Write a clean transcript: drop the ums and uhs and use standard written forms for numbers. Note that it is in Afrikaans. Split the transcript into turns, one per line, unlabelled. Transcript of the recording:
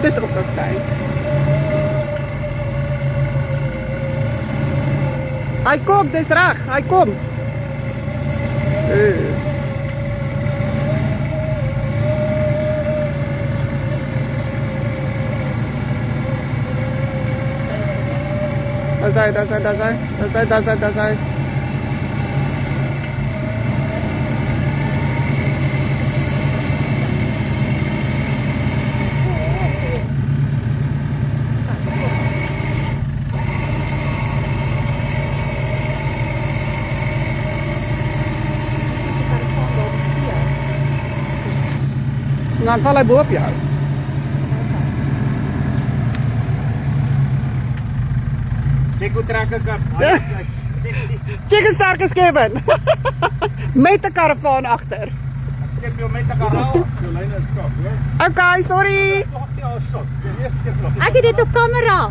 Dis ook oké. Hy kom, dis reg, hy kom. Daar zijn. Dan val hy bo op jou.
Check hoe trek ek op.
Check en sterk is Kevin. Met 'n karavaan agter.
Skep jou met 'n karavaan. Jou lyne is kap, hoor.
Okay, sorry.
Nog 'n keer shot. Die eerste keer vlug.
Ek het dit op kamera.